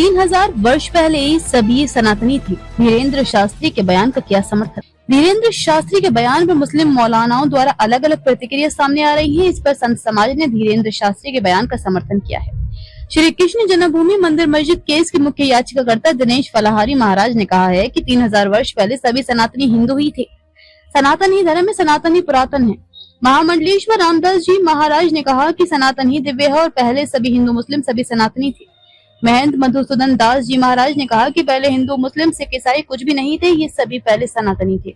3000 वर्ष पहले सभी सनातनी थे। धीरेन्द्र शास्त्री के बयान का किया समर्थन। धीरेन्द्र शास्त्री के बयान पर मुस्लिम मौलानाओं द्वारा अलग अलग प्रतिक्रिया सामने आ रही है। इस पर संत समाज ने धीरेन्द्र शास्त्री के बयान का समर्थन किया है। श्री कृष्ण जन्मभूमि मंदिर मस्जिद केस के मुख्य याचिकाकर्ता दिनेश फलाहारी महाराज ने कहा है कि 3000 वर्ष पहले सभी सनातनी हिंदू ही थे। सनातन ही धर्म है, सनातन ही पुरातन है। महामंडलेश्वर रामदास जी महाराज ने कहा कि सनातन ही दिव्य है और पहले सभी हिंदू मुस्लिम सभी सनातनी थे। महंत मधुसूदन दास जी महाराज ने कहा कि पहले हिंदू मुस्लिम सिख ईसाई कुछ भी नहीं थे, ये सभी पहले सनातनी थे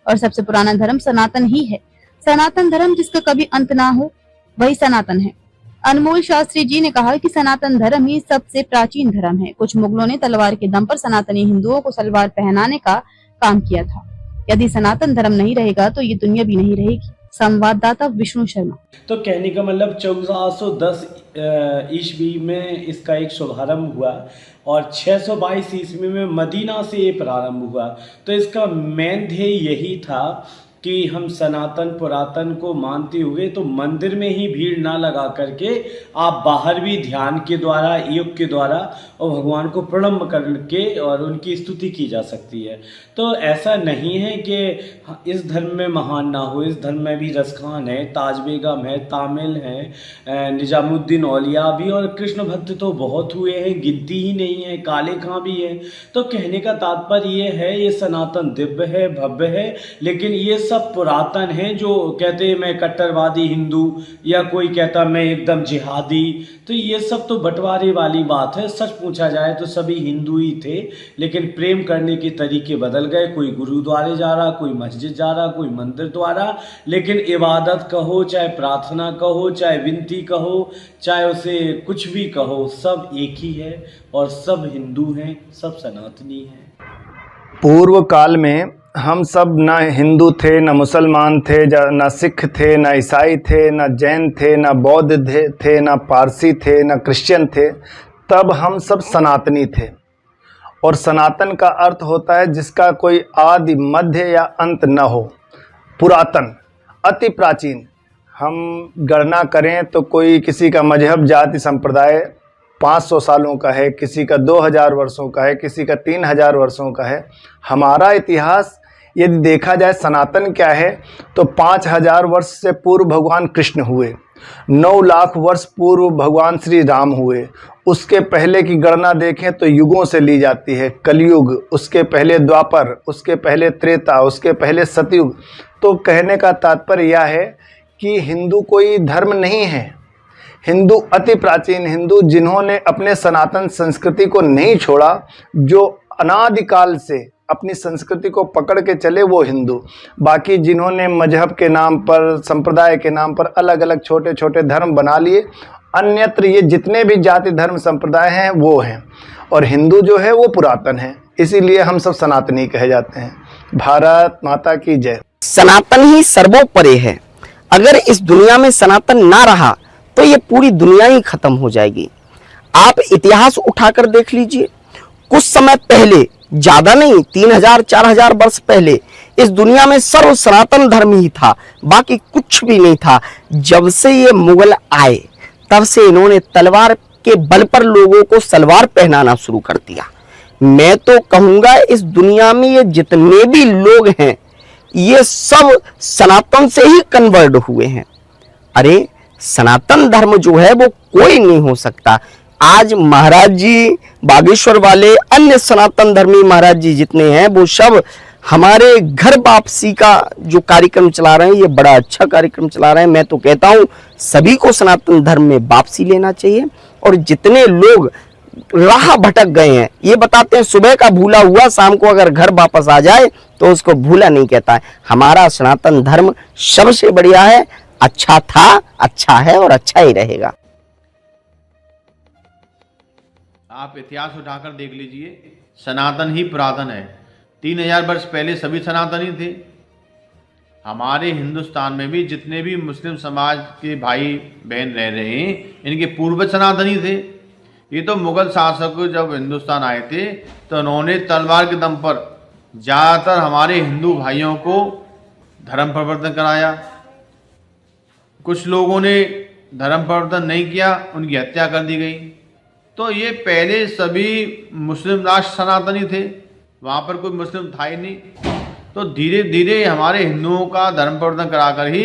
और सबसे पुराना धर्म सनातन ही है। सनातन धर्म जिसका कभी अंत ना हो वही सनातन है। अनमोल शास्त्री जी ने कहा कि सनातन धर्म ही सबसे प्राचीन धर्म है। कुछ मुगलों ने तलवार के दम पर सनातनी हिंदुओं को सलवार पहनाने का काम किया था। यदि सनातन धर्म नहीं रहेगा तो ये दुनिया भी नहीं रहेगी। संवाददाता विष्णु शर्मा। तो कहने का मतलब 1410 ईस्वी में इसका एक शुभारंभ हुआ और 622 ईस्वी में मदीना से ये प्रारंभ हुआ। तो इसका मेन ध्येय यही था कि हम सनातन पुरातन को मानते हुए तो मंदिर में ही भीड़ ना लगा करके आप बाहर भी ध्यान के द्वारा योग के द्वारा और भगवान को प्रणाम करके और उनकी स्तुति की जा सकती है। तो ऐसा नहीं है कि इस धर्म में महान ना हो, इस धर्म में भी रसखान है, ताज बेगम है, तामिल है, निजामुद्दीन औलिया भी और कृष्ण भक्त तो बहुत हुए हैं, गिनती ही नहीं है, काले खां भी है। तो कहने का तात्पर्य ये है ये सनातन दिव्य है, भव्य है, लेकिन ये सब पुरातन है। जो कहते हैं मैं कट्टरवादी हिंदू या कोई कहता मैं एकदम जिहादी, तो ये सब तो बंटवारे वाली बात है। सच पूछा जाए तो सभी हिंदू ही थे, लेकिन प्रेम करने के तरीके बदल गए। कोई गुरुद्वारे जा रहा, कोई मस्जिद जा रहा, कोई मंदिर द्वारा, लेकिन इबादत कहो, चाहे प्रार्थना कहो, चाहे विनती कहो, चाहे उसे कुछ भी कहो, सब एक ही है और सब हिंदू हैं, सब सनातनी हैं। पूर्व काल में हम सब ना हिंदू थे, ना मुसलमान थे, ना सिख थे, ना ईसाई थे, ना जैन थे, ना बौद्ध थे, ना पारसी थे, ना क्रिश्चियन थे। तब हम सब सनातनी थे। और सनातन का अर्थ होता है जिसका कोई आदि मध्य या अंत न हो, पुरातन, अति प्राचीन। हम गणना करें तो कोई किसी का मजहब जाति संप्रदाय 500 सालों का है, किसी का 2000 वर्षों का है, किसी का 3000 वर्षों का है। हमारा इतिहास यदि देखा जाए सनातन क्या है तो 5000 वर्ष से पूर्व भगवान कृष्ण हुए, 9 लाख वर्ष पूर्व भगवान श्री राम हुए। उसके पहले की गणना देखें तो युगों से ली जाती है, कलयुग, उसके पहले द्वापर, उसके पहले त्रेता, उसके पहले सतयुग। तो कहने का तात्पर्य यह है कि हिंदू कोई धर्म नहीं है। हिंदू अति प्राचीन हिंदू जिन्होंने अपने सनातन संस्कृति को नहीं छोड़ा, जो अनादिकाल से अपनी संस्कृति को पकड़ के चले, वो हिंदू। बाकी जिन्होंने मजहब के नाम पर, संप्रदाय के नाम पर अलग अलग छोटे छोटे धर्म बना लिए, अन्यत्र ये जितने भी जाति धर्म संप्रदाय हैं वो हैं। और हिंदू जो है वो पुरातन है, इसीलिए हम सब सनातनी कहे जाते हैं। भारत माता की जय। सनातन ही सर्वोपरि है। अगर इस दुनिया में सनातन ना रहा तो ये पूरी दुनिया ही खत्म हो जाएगी। आप इतिहास उठाकर देख लीजिए, कुछ समय पहले, ज्यादा नहीं, 3000-4000 वर्ष पहले इस दुनिया में सर्व सनातन धर्म ही था, बाकी कुछ भी नहीं था। जब से ये मुगल आए तब से इन्होंने तलवार के बल पर लोगों को सलवार पहनाना शुरू कर दिया। मैं तो कहूंगा इस दुनिया में ये जितने भी लोग हैं ये सब सनातन से ही कन्वर्ट हुए हैं। अरे सनातन धर्म जो है वो कोई नहीं हो सकता। आज महाराज जी, बागेश्वर वाले, अन्य सनातन धर्मी महाराज जी जितने हैं वो सब हमारे घर वापसी का जो कार्यक्रम चला रहे हैं, ये बड़ा अच्छा कार्यक्रम चला रहे हैं। मैं तो कहता हूँ सभी को सनातन धर्म में वापसी लेना चाहिए। और जितने लोग राह भटक गए हैं, ये बताते हैं सुबह का भूला हुआ शाम को अगर घर वापस आ जाए तो उसको भूला नहीं कहता है। हमारा सनातन धर्म सबसे बढ़िया है, अच्छा था, अच्छा है और अच्छा ही रहेगा। आप इतिहास उठाकर देख लीजिए, सनातन ही पुरातन है। 3000 वर्ष पहले सभी सनातनी थे। हमारे हिंदुस्तान में भी जितने भी मुस्लिम समाज के भाई बहन रह रहे हैं, इनके पूर्वज सनातनी थे। ये तो मुगल शासक जब हिंदुस्तान आए थे तो उन्होंने तलवार के दम पर ज़्यादातर हमारे हिंदू भाइयों को धर्म परिवर्तन कराया। कुछ लोगों ने धर्म परिवर्तन नहीं किया, उनकी हत्या कर दी गई। तो ये पहले सभी मुस्लिम राष्ट्र सनातनी थे, वहाँ पर कोई मुस्लिम था ही नहीं। तो धीरे धीरे हमारे हिंदुओं का धर्म परिवर्तन कराकर ही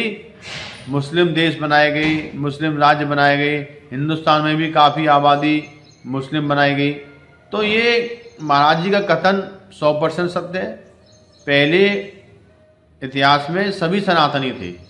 मुस्लिम देश बनाए गए, मुस्लिम राज्य बनाए गए। हिंदुस्तान में भी काफ़ी आबादी मुस्लिम बनाई गई। तो ये महाराज जी का कथन 100% सत्य है। पहले इतिहास में सभी सनातनी थे।